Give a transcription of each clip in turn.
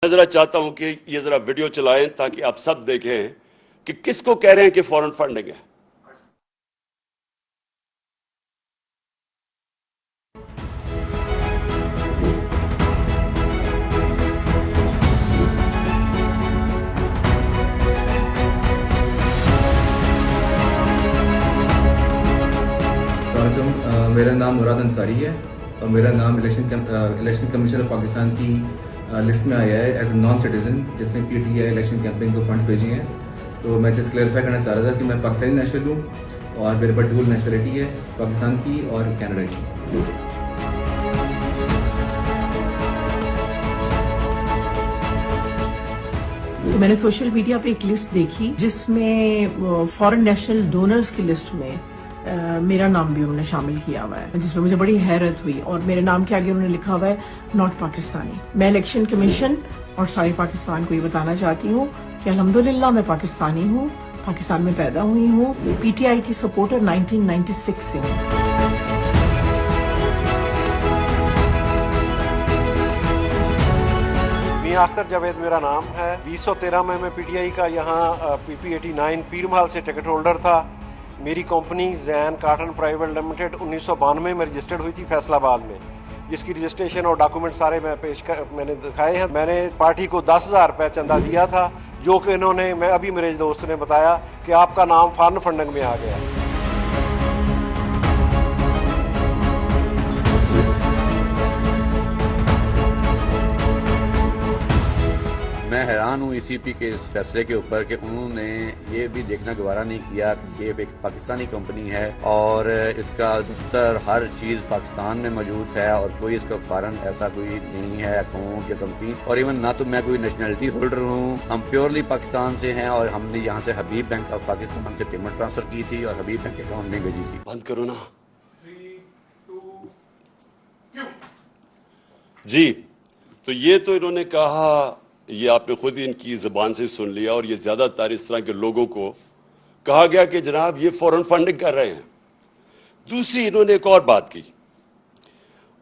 میں ذرا چاہتا ہوں کہ یہ ذرا ویڈیو چلائیں تاکہ آپ سب دیکھیں کہ کس کو کہہ رہے ہیں کہ فورن فنڈنگ ہے. میرا نام مراد انصاری ہے اور میرا نام الیکشن کمیشن آف پاکستان کی لسٹ میں آیا ہے ایز اے نان سٹیزن جس نے P T I election campaign کو فنڈز بھیجے ہیں. تو میں جس کلیئرفائی کرنا چاہ رہا تھا کہ میں پاکستانی نیشنل ہوں اور میرے پاس ڈول نیشنلٹی ہے پاکستان کی اور کینیڈا کی. میں نے سوشل میڈیا پہ ایک لسٹ دیکھی جس میں فورن نیشنل ڈونرز کی لسٹ میں میرا نام بھی انہوں نے شامل کیا ہوا ہے، جس میں مجھے بڑی حیرت ہوئی. اور میرے نام کے آگے انہوں نے لکھا ہوا ہے ناٹ پاکستانی. میں الیکشن کمیشن اور سارے پاکستان کو یہ بتانا چاہتی ہوں کہ الحمدللہ میں پاکستانی ہوں، پاکستان میں پیدا ہوئی ہوں، پی ٹی آئی کی سپورٹر 1996 سے ہوں. میاں اختر جاوید میرا نام ہے. 2013 میں پی ٹی آئی کا یہاں پی پی 89 پیر محل سے ٹکٹ ہولڈر تھا. میری کمپنی زین کاٹن پرائیویٹ لمیٹڈ 1992 میں رجسٹرڈ ہوئی تھی فیصل آباد میں، جس کی رجسٹریشن اور ڈاکومنٹ سارے میں نے دکھائے ہیں. میں نے پارٹی کو 10,000 روپے چندہ دیا تھا، جو کہ انہوں نے ابھی میرے دوست نے بتایا کہ آپ کا نام فارن فنڈنگ میں آ گیا. میں حیران ہوں ای سی پی کے اس فیصلے کے اوپر کہ انہوں نے یہ بھی دیکھنا گوارا نہیں کیا کہ یہ ایک پاکستانی کمپنی ہے اور اس کا دفتر ہر چیز پاکستان میں موجود ہے اور کوئی اس کا فارن ایسا کوئی نہیں ہے اکاؤنٹ یا کمپنی. اور ایون نہ تو میں کوئی نیشنلٹی ہولڈر ہوں، ہم پیورلی پاکستان سے ہیں اور ہم نے یہاں سے حبیب بینک آف پاکستان سے پیمنٹ ٹرانسفر کی تھی اور حبیب بینک اکاؤنٹ میں بھیجی تھی. بند کرو نا. جی تو یہ تو انہوں نے کہا، یہ آپ نے خود ہی ان کی زبان سے سن لیا، اور یہ زیادہ تر اس طرح کے لوگوں کو کہا گیا کہ جناب یہ فورن فنڈنگ کر رہے ہیں. دوسری انہوں نے ایک اور بات کی،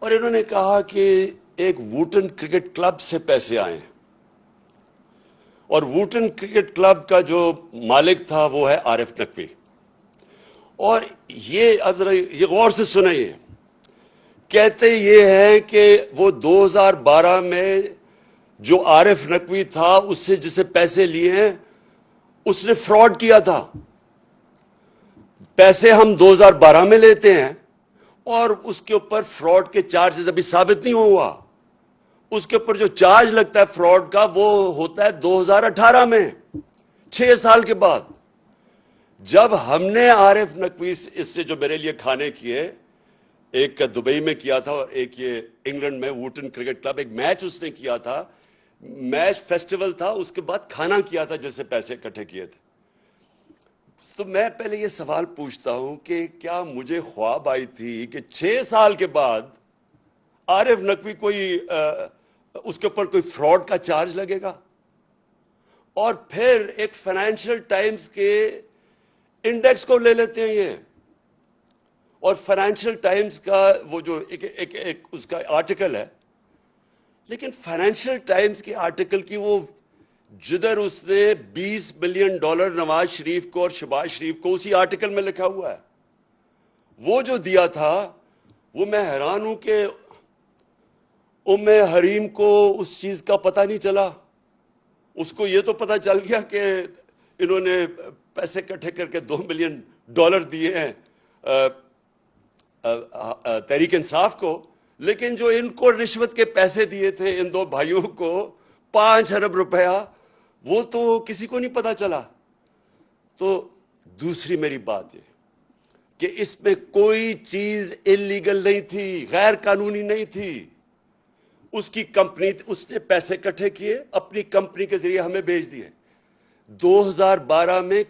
اور انہوں نے کہا کہ ایک ووٹن کرکٹ کلب سے پیسے آئے ہیں، اور ووٹن کرکٹ کلب کا جو مالک تھا وہ ہے عارف نقوی. اور یہ اب ذرا یہ غور سے سنیں، کہتے یہ ہے کہ وہ 2012 میں جو عارف نقوی تھا اس سے جسے پیسے لیے ہیں اس نے فراڈ کیا تھا. پیسے ہم 2012 میں لیتے ہیں اور اس کے اوپر فراڈ کے چارجز ابھی ثابت نہیں ہوا. اس کے اوپر جو چارج لگتا ہے فراڈ کا وہ ہوتا ہے 2018 میں، 6 سال کے بعد. جب ہم نے عارف نقوی اس سے جو میرے لیے کھانے کیے، ایک کا دبئی میں کیا تھا اور ایک یہ انگلینڈ میں ووٹن کرکٹ کلب، ایک میچ اس نے کیا تھا، میچ فیسٹیول تھا، اس کے بعد کھانا کیا تھا جس سے پیسے اکٹھے کیے تھے. تو میں پہلے یہ سوال پوچھتا ہوں کہ کیا مجھے خواب آئی تھی کہ 6 سال کے بعد عارف نقوی کوئی اس کے اوپر کوئی فراڈ کا چارج لگے گا؟ اور پھر ایک فائنینشل ٹائمز کے انڈیکس کو لے لیتے ہیں یہ، اور فائنینشل ٹائمز کا وہ جو ایک اس کا آرٹیکل ہے، لیکن فائنینشل ٹائمز کے آرٹیکل کی وہ جدھر اس نے $20 ملین نواز شریف کو اور شہباز شریف کو اسی آرٹیکل میں لکھا ہوا ہے، وہ جو دیا تھا، وہ میں حیران ہوں کہ ام حریم کو اس چیز کا پتہ نہیں چلا. اس کو یہ تو پتہ چل گیا کہ انہوں نے پیسے اکٹھے کر کے $2 ملین دیے ہیں تحریک انصاف کو، لیکن جو ان کو رشوت کے پیسے دیے تھے ان 2 بھائیوں کو 5 ارب روپیہ، وہ تو کسی کو نہیں پتا چلا. تو دوسری میری بات یہ کہ اس میں کوئی چیز انلیگل نہیں تھی، غیر قانونی نہیں تھی. اس کی کمپنی، اس نے پیسے اکٹھے کیے، اپنی کمپنی کے ذریعے ہمیں بھیج دیے. 2012 میں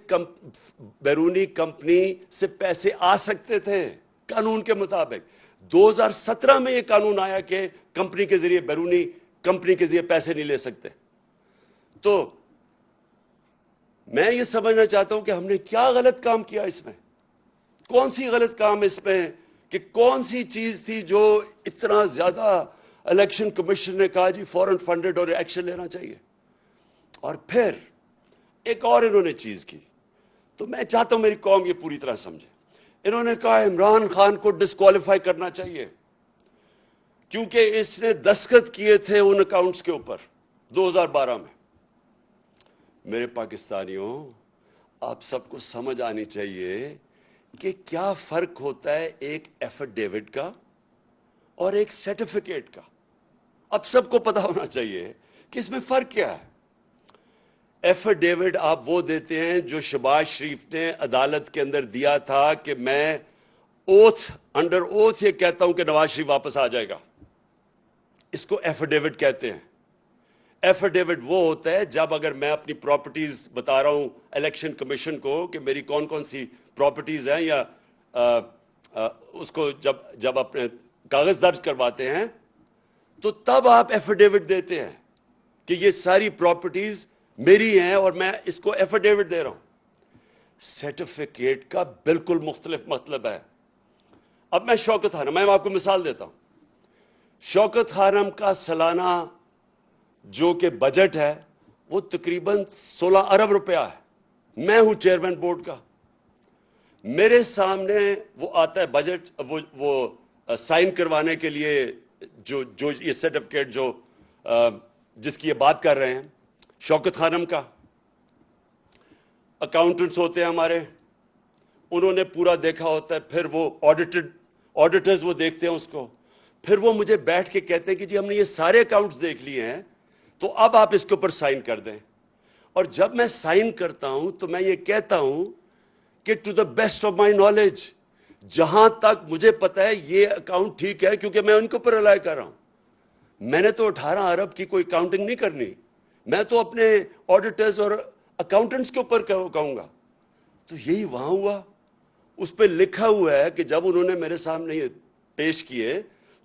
بیرونی کمپنی سے پیسے آ سکتے تھے قانون کے مطابق. 2017 میں یہ قانون آیا کہ کمپنی کے ذریعے، بیرونی کمپنی کے ذریعے پیسے نہیں لے سکتے. تو میں یہ سمجھنا چاہتا ہوں کہ ہم نے کیا غلط کام کیا اس میں، کون سی غلط کام اس میں، کہ کون سی چیز تھی جو اتنا زیادہ الیکشن کمیشن نے کہا جی فوراً فنڈڈ اور ایکشن لینا چاہیے. اور پھر ایک اور انہوں نے چیز کی, تو میں چاہتا ہوں میری قوم یہ پوری طرح سمجھے. انہوں نے کہا عمران خان کو ڈسکوالیفائی کرنا چاہیے کیونکہ اس نے دستخط کیے تھے ان اکاؤنٹس کے اوپر 2012 میں. میرے پاکستانیوں, آپ سب کو سمجھ آنی چاہیے کہ کیا فرق ہوتا ہے ایک ایفیڈیوٹ کا اور ایک سرٹیفکیٹ کا. اب سب کو پتا ہونا چاہیے کہ اس میں فرق کیا ہے. ایفیڈیوٹ آپ وہ دیتے ہیں جو شہباز شریف نے عدالت کے اندر دیا تھا کہ میں اوتھ انڈر اوتھ یہ کہتا ہوں کہ نواز شریف واپس آ جائے گا. اس کو ایفیڈیوٹ کہتے ہیں. ایفیڈیوٹ وہ ہوتا ہے جب اگر میں اپنی پراپرٹیز بتا رہا ہوں الیکشن کمیشن کو کہ میری کون کون سی پراپرٹیز ہیں, یا اس کو جب اپنے کاغذ درج کرواتے ہیں تو تب آپ ایفیڈیوٹ دیتے ہیں کہ یہ ساری پراپرٹیز میری ہیں اور میں اس کو ایفیڈیوٹ دے رہا ہوں. سرٹیفکیٹ کا بالکل مختلف مطلب ہے. اب میں شوکت خانم, میں آپ کو مثال دیتا ہوں. شوکت خانم کا سالانہ جو کہ بجٹ ہے وہ تقریباً 16 ارب روپیہ ہے. میں ہوں چیئرمین بورڈ کا. میرے سامنے وہ آتا ہے بجٹ, وہ سائن کروانے کے لیے جو یہ سرٹیفکیٹ جس کی یہ بات کر رہے ہیں شوکت خانم کا. اکاؤنٹنٹس ہوتے ہیں ہمارے, انہوں نے پورا دیکھا ہوتا ہے, پھر وہ آڈیٹرز وہ دیکھتے ہیں اس کو, پھر وہ مجھے بیٹھ کے کہتے ہیں کہ جی ہم نے یہ سارے اکاؤنٹس دیکھ لیے ہیں تو اب آپ اس کے اوپر سائن کر دیں. اور جب میں سائن کرتا ہوں تو میں یہ کہتا ہوں کہ to the best of my knowledge, جہاں تک مجھے پتا ہے یہ اکاؤنٹ ٹھیک ہے, کیونکہ میں ان کے اوپر رلائی کر رہا ہوں. میں نے تو 18 ارب کی کوئی اکاؤنٹنگ نہیں کرنی, میں تو اپنے آڈیٹرز اور اکاؤنٹنٹس کے اوپر کہوں گا. تو یہی وہاں ہوا. اس پہ لکھا ہوا ہے کہ جب انہوں نے میرے سامنے یہ پیش کیے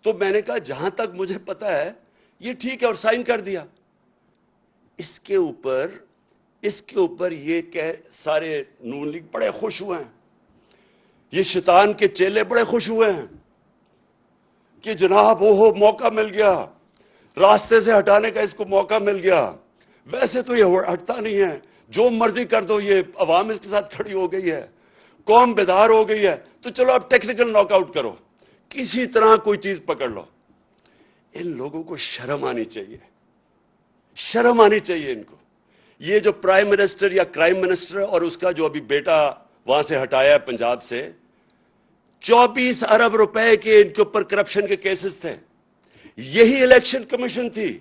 تو میں نے کہا جہاں تک مجھے پتا ہے یہ ٹھیک ہے, اور سائن کر دیا. اس کے اوپر یہ کہ سارے نون لیگ بڑے خوش ہوئے ہیں, یہ شیطان کے چیلے بڑے خوش ہوئے ہیں کہ جناب وہ موقع مل گیا, راستے سے ہٹانے کا اس کو موقع مل گیا. ویسے تو یہ ہٹتا نہیں ہے, جو مرضی کر دو, یہ عوام اس کے ساتھ کھڑی ہو گئی ہے, قوم بیدار ہو گئی ہے, تو چلو اب ٹیکنیکل ناک آؤٹ کرو, کسی طرح کوئی چیز پکڑ لو. ان لوگوں کو شرم آنی چاہیے, شرم آنی چاہیے ان کو. یہ جو پرائم منسٹر یا کرائم منسٹر اور اس کا جو ابھی بیٹا وہاں سے ہٹایا ہے پنجاب سے, 24 ارب روپے کے ان کے اوپر کرپشن کے کیسز تھے. یہی الیکشن کمیشن تھی,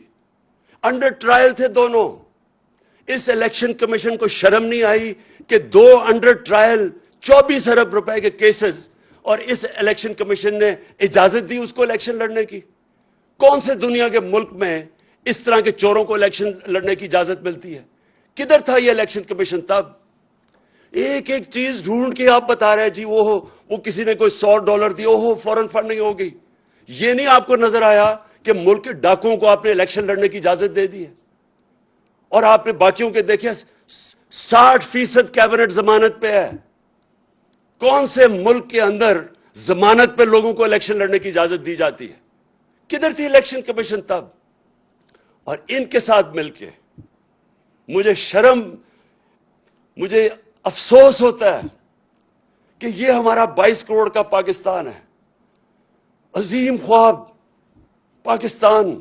انڈر ٹرائل تھے دونوں. اس الیکشن کمیشن کو شرم نہیں آئی کہ 2 انڈر ٹرائل 24 ارب روپے کے کیسز, اور اس الیکشن کمیشن نے اجازت دی اس کو الیکشن لڑنے کی. کون سے دنیا کے ملک میں اس طرح کے چوروں کو الیکشن لڑنے کی اجازت ملتی ہے؟ کدھر تھا یہ الیکشن کمیشن تب؟ ایک ایک چیز ڈھونڈ کے آپ بتا رہے جی وہ کسی نے کوئی $100 دی, فوراً فنڈنگ ہو گئی. یہ نہیں آپ کو نظر آیا کہ ملک کے ڈاکوؤں کو آپ نے الیکشن لڑنے کی اجازت دے دی ہے, اور آپ نے باقیوں کے دیکھے 60% کیبنٹ ضمانت پہ ہے. کون سے ملک کے اندر ضمانت پہ لوگوں کو الیکشن لڑنے کی اجازت دی جاتی ہے؟ کدھر تھی الیکشن کمیشن تب؟ اور ان کے ساتھ مل کے مجھے افسوس ہوتا ہے کہ یہ ہمارا 22 کروڑ کا پاکستان ہے, عظیم خواب پاکستان,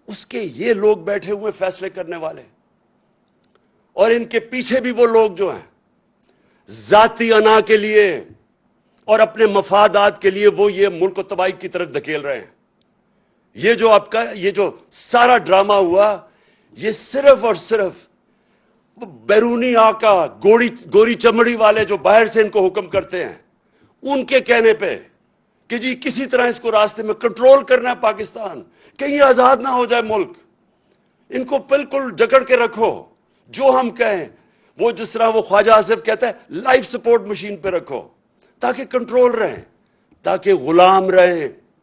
اس کے یہ لوگ بیٹھے ہوئے فیصلے کرنے والے, اور ان کے پیچھے بھی وہ لوگ جو ہیں ذاتی انا کے لیے اور اپنے مفادات کے لیے وہ یہ ملک کو تباہی کی طرف دھکیل رہے ہیں. یہ جو آپ کا یہ جو سارا ڈرامہ ہوا, یہ صرف اور صرف بیرونی آقا گوری چمڑی والے جو باہر سے ان کو حکم کرتے ہیں, ان کے کہنے پہ کہ جی کسی طرح اس کو راستے میں کنٹرول کرنا ہے پاکستان, کہیں آزاد نہ ہو جائے ملک, ان کو بالکل جکڑ کے رکھو, جو ہم کہیں وہ جس طرح وہ خواجہ آصف کہتا ہے لائف سپورٹ مشین پہ رکھو تاکہ کنٹرول رہیں, تاکہ غلام رہیں.